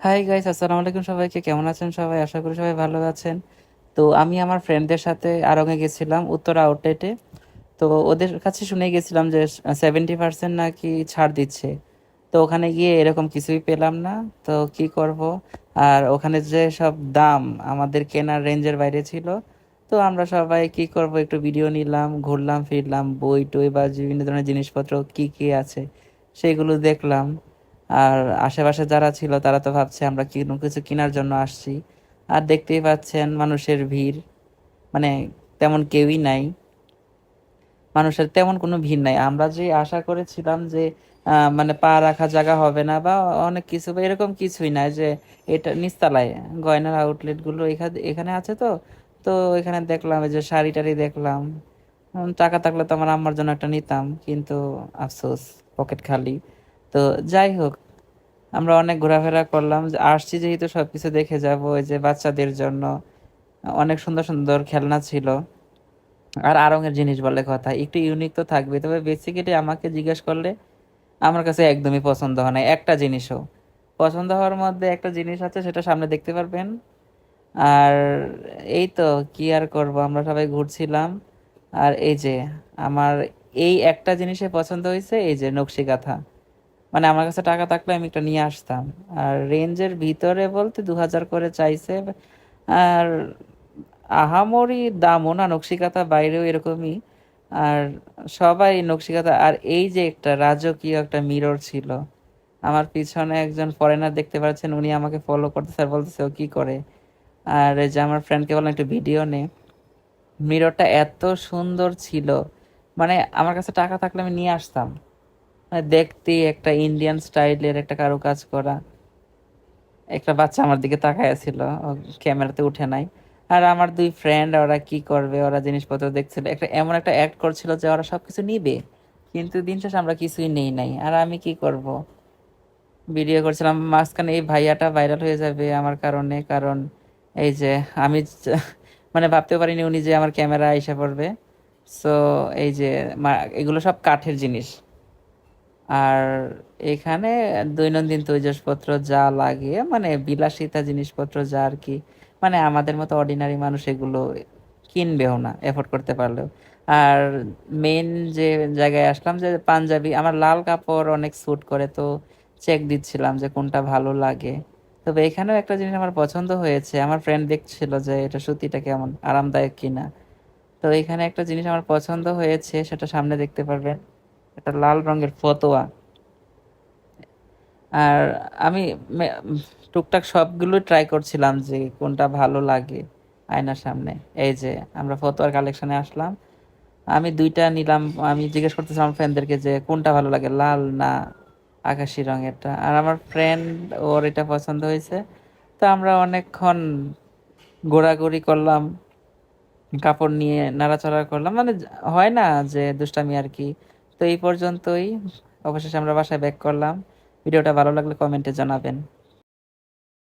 Hi guys, আসসালামু আলাইকুম। সবাইকে কেমন আছেন সবাই? আশা করি সবাই ভালো আছেন। তো আমি আমার ফ্রেন্ডদের সাথে আড়ঙে গেছিলাম, উত্তরা আউটলেটে। তো ওদের কাছে শুনে গেছিলাম যে 70% নাকি ছাড় দিচ্ছে। তো ওখানে গিয়ে এরকম কিছুই পেলাম না। তো কি করব? আর ওখানে যে সব দাম আমাদের কেনার রেঞ্জের বাইরে ছিল। তো আমরা সবাই কি করব, একটু ভিডিও নিলাম, ঘুরলাম ফিরলাম, বই টই বা বিভিন্ন ধরনের জিনিসপত্র কি কি আছে সেগুলো দেখলাম। আর আশেপাশে যারা ছিল তারা তো ভাবছে আমরা কোনো কিছু কেনার জন্য আসছি। আর দেখতেই পাচ্ছেন মানুষের ভিড়, মানে তেমন কেউই নাই, মানুষের তেমন কোনো ভিড় নাই। আমরা যে আশা করেছিলাম যে মানে পা রাখা জায়গা হবে না বা অনেক কিছু বা এরকম কিছুই নাই, যে এটা নিচতলায় গয়নার আউটলেট গুলো এখানে এখানে আছে। তো তো এখানে দেখলাম এই যে শাড়ি টাড়ি দেখলাম। টাকা থাকলে তো আমার আম্মার জন্য একটা নিতাম, কিন্তু আফসোস, পকেট খালি। তো যাই হোক, আমরা অনেক ঘোরাফেরা করলাম, যে আসছি যেহেতু সবকিছু দেখে যাব। ওই যে বাচ্চাদের জন্য অনেক সুন্দর সুন্দর খেলনা ছিল। আর আড়ঙের জিনিস বলে কথা, একটু ইউনিক তো থাকবে। তবে বেসিক্যালি আমাকে জিজ্ঞেস করলে আমার কাছে একদমই পছন্দ হয় না একটা জিনিসও। পছন্দ হওয়ার মধ্যে একটা জিনিস আছে, সেটা সামনে দেখতে পারবেন। আর এই তো, কি আর করব, আমরা সবাই ঘুরছিলাম। আর এই যে আমার এই একটা জিনিসে পছন্দ হয়েছে, এই যে নকশি কাঁথা। মানে আমার কাছে টাকা থাকলে আমি একটা নিয়ে আসতাম। আর রেঞ্জের ভিতরে বলতে 2000 করে চাইছে। আর আহামরি দামও না, নকশিকাঁথা বাইরেও এরকমই। আর সবাই নকশিকাঁথা। আর এই যে একটা রাজকীয় একটা মিরর ছিল, আমার পিছনে একজন ফরেনার দেখতে পাচ্ছেন, উনি আমাকে ফলো করতেছে আর বলতেছে ও কি করে। আর এই যে আমার ফ্রেন্ডকে বললাম একটু ভিডিও নে। মিররটা এত সুন্দর ছিল, মানে আমার কাছে টাকা থাকলে আমি নিয়ে আসতাম। মানে দেখতে একটা ইন্ডিয়ান স্টাইলের একটা কারুকাজ করা। একটা বাচ্চা আমার দিকে তাকায় ছিল, ক্যামেরাতে উঠে নাই। আর আমার দুই ফ্রেন্ড, ওরা কি করবে, ওরা জিনিসপত্র দেখছিল, একটা এমন একটা অ্যাক্ট করছিল যে ওরা সবকিছু নিবে, কিন্তু দিন শেষে আমরা কিছুই নেই নাই। আর আমি কি করব, ভিডিও করছিলাম। মাঝখানে এই ভাইয়াটা ভাইরাল হয়ে যাবে আমার কারণে, কারণ এই যে আমি মানে ভাবতেও পারিনি উনি যে আমার ক্যামেরা এসে পড়বে। সো এই যে এগুলো সব কাঠের জিনিস। আর এখানে দৈনন্দিন তৈজসপত্র যা লাগে, মানে বিলাসিতা জিনিসপত্র যা আর কি, মানে আমাদের মতো অর্ডিনারি মানুষ এগুলো কিনবেও না এফোর্ড করতে পারলেও। আর মেন যে জায়গায় আসলাম, যে পাঞ্জাবি, আমার লাল কাপড় অনেক স্যুট করে। তো চেক দিচ্ছিলাম যে কোনটা ভালো লাগে। তবে এখানেও একটা জিনিস আমার পছন্দ হয়েছে, আমার ফ্রেন্ড দেখছিল যে এটা সুতিটা কেমন আরামদায়ক কিনা। তো এখানে একটা জিনিস আমার পছন্দ হয়েছে, সেটা সামনে দেখতে পারবেন, একটা লাল রঙের ফতোয়া। আর আমি টুকটাক সবগুলো ট্রাই করছিলাম যে কোনটা ভালো লাগে আয়নার সামনে। এই যে আমরা ফতোয়ার কালেকশনে আসলাম, আমি দুইটা নিলাম। আমি জিজ্ঞেস করতেছিলাম ফ্রেন্ডদেরকে যে কোনটা ভালো লাগে, লাল না আকাশি রঙেরটা। আর আমার ফ্রেন্ড, ওর এটা পছন্দ হয়েছে। তো আমরা অনেকক্ষণ ঘোরাঘুরি করলাম, কাপড় নিয়ে নাড়াচাড়া করলাম, মানে হয় না যে দুষ্টামি আর কি। তো এই পর্যন্তই, অবশেষে আমরা বাসায় ব্যাক করলাম। ভিডিওটা ভালো লাগলে কমেন্টে জানাবেন।